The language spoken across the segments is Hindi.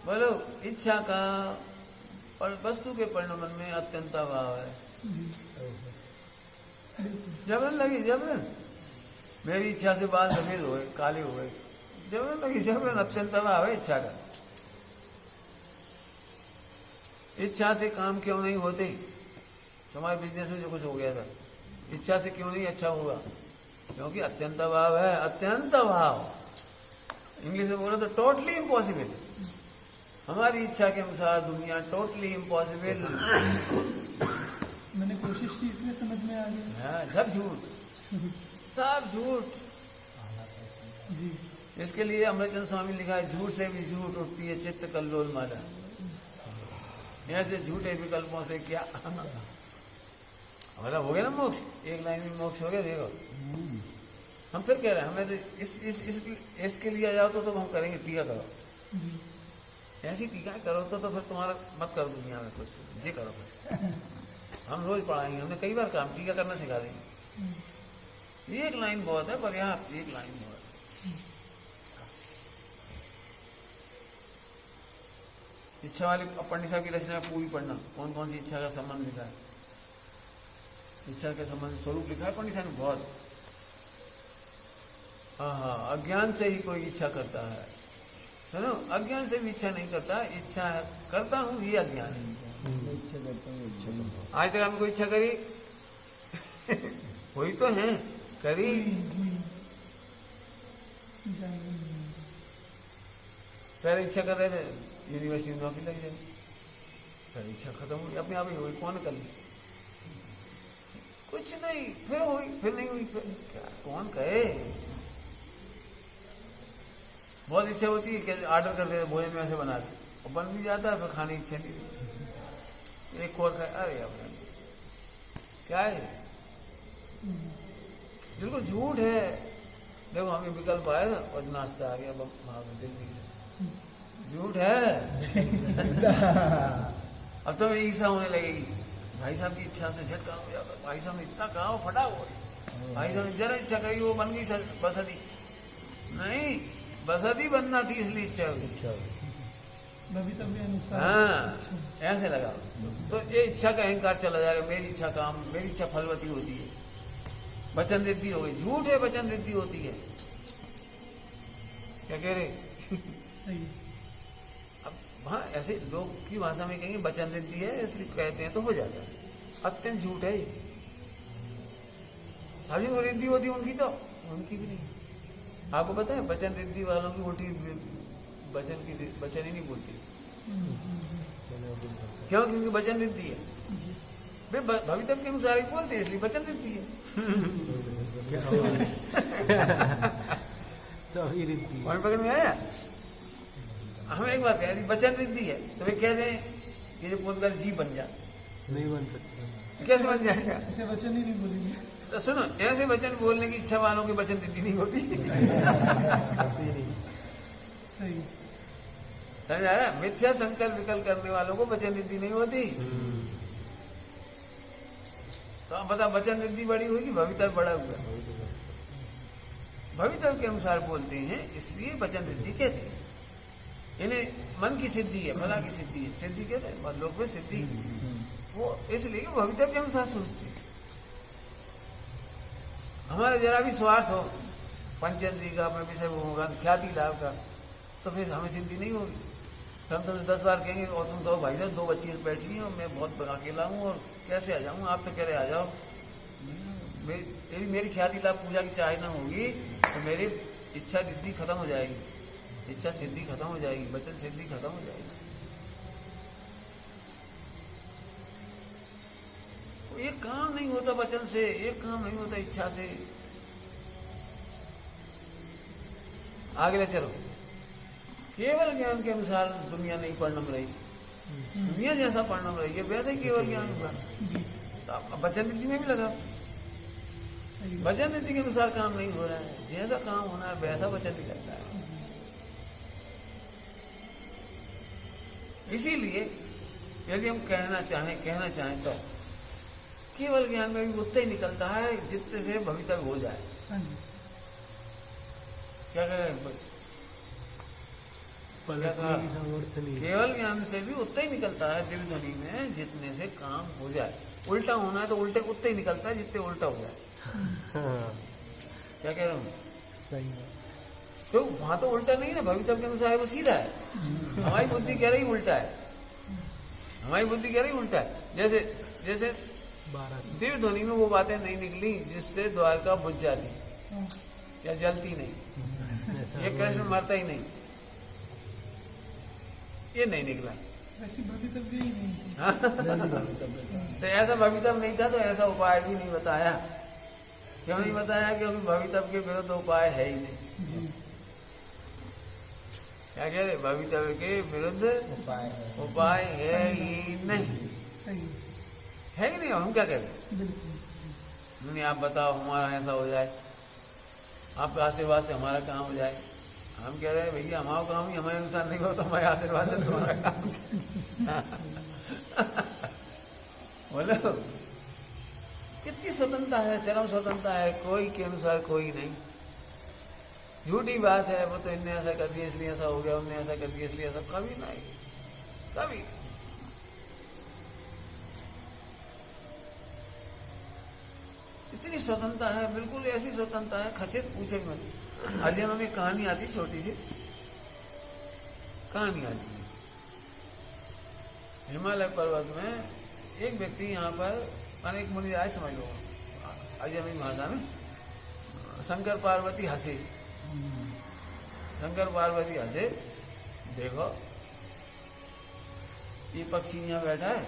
बोलो इच्छा का वस्तु के परिणाम में अत्यंत अभाव है। जबरन लगी, जबरन मेरी इच्छा से बाल सफेद हुए, काले हुए, जबरन लगी, जबरन अत्यंत अभाव है इच्छा का। इच्छा से काम क्यों नहीं होते? तुम्हारे बिजनेस में जो कुछ हो गया था, इच्छा से क्यों नहीं अच्छा होगा? क्योंकि अत्यंत अभाव है, अत्यंत अभाव। इंग्लिश में बोला तो टोटली इम्पॉसिबल। हमारी इच्छा के अनुसार दुनिया टोटली इम्पॉसिबल। मैंने कोशिश की, इसलिए समझ में आ गया। हाँ, सब झूठ, सब झूठ जी। इसके लिए अमृतचंद स्वामी लिखा है, झूठ से भी झूठ उठती है चित्त कल्लोल माला। ऐसे झूठे विकल्पों से क्या मतलब हो गया ना मोक्ष? एक लाइन में मोक्ष हो गया। देखो हम फिर कह रहे हैं, हमें तो इसके लिए आ जाओ तो हम करेंगे टीका करो, ऐसी टीकाएं करो तो फिर तुम्हारा मत करो दुनिया में कुछ, ये करो फिर। हम रोज पढ़ाएंगे, हमने कई बार काम टीका करना सिखा देंगे। एक लाइन बहुत है, पर यहाँ एक लाइन बहुत है। इच्छा वाली पंडित साहब की रचना पूरी पढ़ना, कौन कौन सी इच्छा का संबंध लिखा है, इच्छा के संबंध स्वरूप लिखा है पंडित साहब ने बहुत। हाँ, अज्ञान से ही कोई इच्छा करता है। सुनो, अज्ञान से भी इच्छा नहीं करता, इच्छा करता हूँ ये अज्ञान है। आज तक हमने कोई इच्छा करी? हुई तो है, करी। पहले इच्छा कर रहे थे यूनिवर्सिटी में नौकरी लग जाए, फिर इच्छा खत्म हुई, अपने आप ही हुई, कौन कर ली? कुछ नहीं, फिर हुई, फिर नहीं हुई, फिर क्या, कौन कहे? बहुत इच्छा होती है कि ऑर्डर कर दे, भोजन में ऐसे बना दे, और बन भी जाता है, फिर खाने की इच्छा नहीं, एक और खाए, अरे अपने क्या है, बिल्कुल झूठ है। देखो हमें विकल्प आया ना और नाश्ता आ गया दिल्ली से, झूठ है। अब तो मैं ईर्षा होने लगेगी, भाई साहब की इच्छा से झटका हो जाता, भाई साहब ने इतना कहा वो फटा हुआ, भाई साहब ने जरा इच्छा करी वो बन गई बसती। नहीं, बसती बनना थी इसलिए इच्छा हुई। हाँ, ऐसे लगा तो ये इच्छा का अहंकार चला जाएगा, मेरी इच्छा काम, मेरी इच्छा फलवती होती है, वचन रिद्धि हो गई। झूठ है, वचन रिद्धि होती है। क्या कह रहे? सही। अब हाँ, ऐसे लोग की भाषा में कहेंगे वचन रिद्धि है इसलिए कहते हैं तो हो जाता है, अत्यंत झूठ है। सभी को रिद्धि होती उनकी तो उनकी भी नहीं। आपको पता है वचन रिद्धि वालों की उल्टी वचन ही नहीं बोलती। क्यों? क्योंकि वचन रिद्धि है, वे भवितव्य के अनुसार ही बोलते हैं, इसलिए वचन रिद्धि है। कौन पकड़ में आया? हमें एक बात कह दी वचन रिद्धि है तो वे कह दें कि जो पोतगल जी बन जा, नहीं बन सकता। कैसे बन जाएगा? ऐसे वचन ही नहीं बोलेंगे। तो सुनो, ऐसे वचन बोलने की इच्छा वालों की वचन रिद्धि नहीं होती। सही। समझ आ रहा? मिथ्या संकल्प विकल्प करने वालों को वचन रिद्धि नहीं होती। तो आप बता, वचन रिद्धि बड़ी हुई, भवितव्य बड़ा हुआ। भवितव्य के अनुसार बोलते हैं इसलिए वचन रिद्धि कहते हैं। इन्हें मन की सिद्धि है, फला की सिद्धि है, सिद्धि कहते हैं लोग में सिद्धि, वो इसलिए भवितव्य के अनुसार सोचते हैं। हमारा जरा भी स्वार्थ हो पंचेंद्रिय का, अपने विषय वो होगा, ख्याति लाभ का, तो फिर हमें सिद्धि नहीं होगी। हम तुमसे 10 बार कहेंगे और तुम कहो भाई साहब 2 बच्ची बैठी हैं और मैं बहुत अकेला हूँ और कैसे आ जाऊँ, आप तो कह रहे आ जाओ। मेरी ख्याति लाभ पूजा की चाहे ना होगी तो मेरी इच्छा रिद्धि खत्म हो जाएगी, इच्छा सिद्धि खत्म हो जाएगी, वचन सिद्धि खत्म हो जाएगी। एक काम नहीं होता वचन से, एक काम नहीं होता इच्छा से। आगे ले चलो। केवल ज्ञान के अनुसार दुनिया नहीं परिणम रही, दुनिया जैसा परिणम रही है वैसे ही केवल ज्ञान हुआ। तो वचन रीति में भी लगा, वचन रीति के अनुसार काम नहीं हो रहा है, जैसा काम होना है वैसा वचन भी लगता है। इसीलिए यदि हम कहना चाहें तो केवल ज्ञान में भी उतना ही निकलता है जितने से भवितव्य हो जाए। क्या कह रहे हैं? बस पलटने की सामर्थ्य नहीं है। केवल ज्ञान से भी उतना ही निकलता है दिव्य ध्वनि में जितने से काम हो जाए। उल्टा होना है तो उल्टे उतना ही निकलता है जितने उल्टा हो जाए। हाँ, क्या कह रहा हूँ? सही है। तो वहां तो उल्टा नहीं है ना, भवितव्य के अनुसार है वो सीधा है। हमारी बुद्धि कह रही उल्टा है, हमारी बुद्धि कह रही उल्टा है। जैसे जैसे 12 से दिव्य ध्वनि में वो बातें नहीं निकली जिससे द्वारका बुझ जाती या जलती नहीं, ऐसा ये कृष्ण मरता ही नहीं, ये नहीं निकला। ऐसी भवितव्य ही नहीं थी। हाँ? तो ऐसा भवितव्य नहीं था तो ऐसा उपाय भी नहीं बताया। क्यों नहीं बताया? क्योंकि भवितव्य के विरुद्ध उपाय है ही नहीं। जी क्या कह रहे? भवितव्य के विरुद्ध उपाय है ही नहीं, सही है ही नहीं। हम क्या करें? बिल्कुल। नहीं, आप बताओ हमारा ऐसा हो जाए, आपके आशीर्वाद से हमारा काम हो जाए। हम कह रहे हैं भैया हमारा काम ही हमारे अनुसार नहीं हो तो हमारे आशीर्वाद से तुम्हारा काम बोलो कितनी स्वतंत्रता है, चरम स्वतंत्रता है, कोई के अनुसार कोई नहीं। झूठी बात है वो तो इनने ऐसा कर दिया इसलिए ऐसा हो गया, उनने ऐसा कर दिया इसलिए ऐसा, कभी नहीं, कभी। इतनी स्वतंत्रता है, बिल्कुल ऐसी स्वतंत्रता है खचित पूछे मत। अर्जुन में कहानी आती, छोटी सी कहानी आती है। हिमालय पर्वत में एक व्यक्ति यहाँ पर अनेक मुनि आए, समझ लो अर्जुन भाषा में, शंकर पार्वती हंसे। शंकर पार्वती हंसे, देखो ये पक्षी यहाँ बैठा है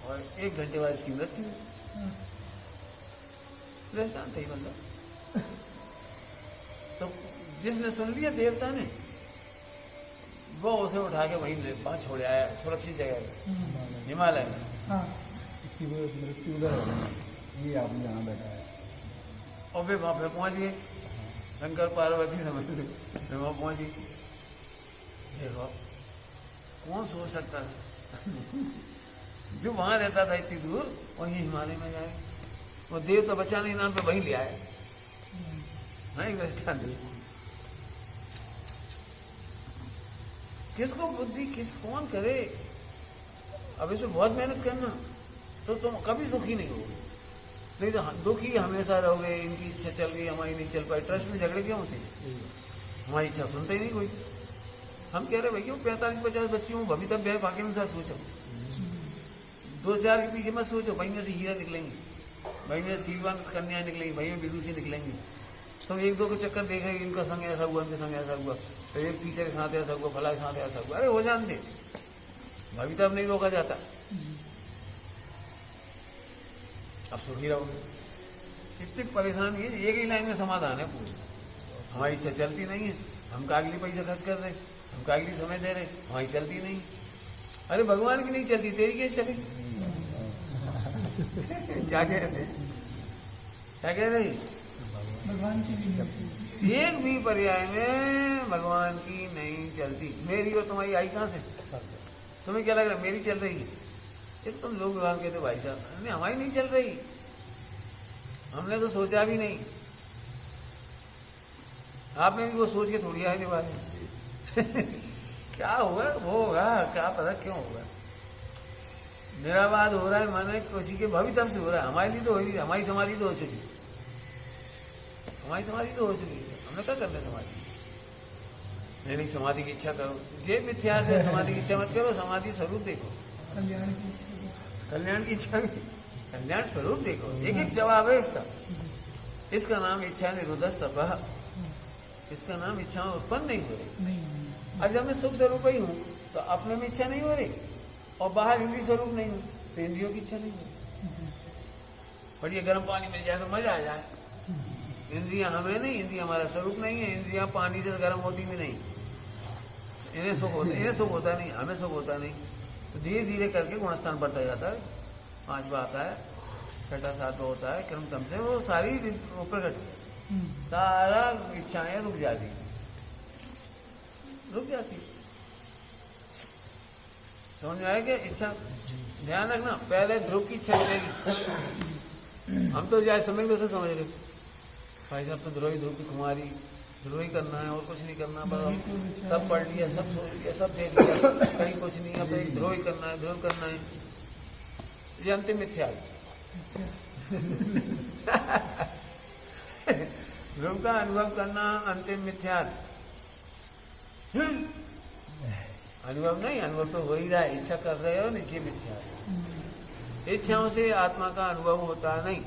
और 1 घंटे बाद इसकी मृत्यु। दृष्टांत ही मतलब। तो जिसने सुन लिया देवता ने, वो उसे उठा के वहीं वहां छोड़ आया सुरक्षित जगह पे हिमालय में। हाँ इसकी वो मृत्यु उधर है, ये आप यहाँ बैठा है। और फिर वहां पे पहुंच गए शंकर पार्वती, समझ लो फिर वहां पहुंच गई। देखो कौन सोच सकता है जो वहां रहता था इतनी दूर वहीं हिमालय में जाए। वो देवता बचाने नाम पे वहीं ले आए। नहीं दृष्टांत किसको बुद्धि कौन करे? अब इसमें बहुत मेहनत करना तो तुम कभी दुखी नहीं होगे। नहीं तो दुखी हमेशा रहोगे, इनकी इच्छा चल गई हमारी नहीं चल पाई। ट्रस्ट में झगड़े क्यों होते हैं? हमारी इच्छा सुनते ही नहीं कोई। हम कह रहे भैया 45-50 बच्चियों में भवितव्य है, बाकी अनुसार सोचो। 2-4 के पीछे मत सोचो, भाई में से हीरा निकलेंगे, भाई में से सीलवान कन्याएं निकलेंगी, भाई में विदुषी निकलेंगी। तुम 1-2 के चक्कर देख रहे इनका संग ऐसा हुआ, इनके संग ऐसा हुआ, तो एक टीचर के साथ ऐसा हुआ, फला के साथ ऐसा हुआ। अरे हो जान दे, भवितव्य नहीं रोका जाता। अब सुखी रहोगे। इतनी परेशानी है, एक ही लाइन में समाधान है पूरी। हमारी इच्छा चलती नहीं है, हम कागली पैसा खर्च कर रहे, हम कागली समय दे रहे, हमारी चलती नहीं। अरे भगवान की नहीं चलती, तेरी कैसे चलेगी? क्या कह रहे, क्या कह रहे? भगवान की भी नहीं चलती। एक भी पर्याय में भगवान की नहीं चलती। मेरी और तुम्हारी आई कहाँ से? तुम्हें क्या लग रहा है मेरी चल रही है? ये तुम लोग भगवान कहते भाई साहब नहीं हमारी नहीं चल रही, हमने तो सोचा भी नहीं। आपने भी वो सोच के थोड़ी आए बात क्या होगा वो होगा, क्या पता क्यों होगा। निरावाद हो रहा है माने किसी के भवितव्य से हो रहा है, हमारे लिए तो हो ही नहीं। हमारी समाधि तो हो चुकी, हमारी समाधि तो हो चुकी है। हमने क्या करना समाधि? नहीं समाधि की इच्छा करो, ये मिथ्या है। समाधि की इच्छा मत करो, समाधि स्वरूप देखो, कल्याण की इच्छा। कल्याण की इच्छा, कल्याण स्वरूप देखो। एक एक जवाब है इसका। इसका नाम इच्छा निरोधस तपः, इसका नाम इच्छा उत्पन्न नहीं हो रही। नहीं अब जब मैं सुख स्वरूप ही हूँ तो अपने में इच्छा नहीं हो रही, और बाहर इंद्रिय स्वरूप नहीं हूँ तो इंद्रियों की इच्छा नहीं हो रही। बढ़िया गर्म पानी मिल जाए तो मजा आ जाए। इंद्रियां हमें नहीं, इंद्रिया हमारा स्वरूप नहीं है। इंद्रियां पानी से गर्म होती भी नहीं, इन्हें सुख होता, इन्हें सुख होता नहीं, हमें सुख होता नहीं। तो धीरे धीरे करके गुणस्थान बढ़ता जाता है। 5वां आता है, 6वां 7वां होता है, क्रम क्रम से वो सारी प्रकट, सारा इच्छाएं रुक जाती, रुक जाती। समझ में आया क्या? इच्छा ध्यान रखना, पहले ध्रुव की इच्छा मिलेगी। हम तो जाए समझ लो से समझ रहे भाई साहब तो ध्रुव की कुमारी ध्रुव ही करना है और कुछ नहीं करना, बस बाकी कोई विचार सब पढ़ लिया, सब सोच लिया, सब दे दिया, कहीं कुछ नहीं, अब एक ध्रुव ही करना है, ध्रुव करना है, ये अंतिम मिथ्या है। ध्रुव का अनुभव करना अंतिम मिथ्या। अनुभव नहीं, अनुभव तो हो ही रहा है, इच्छा कर रहे हो, नीचे मिथ्या है। इच्छाओं से आत्मा का अनुभव होता नहीं।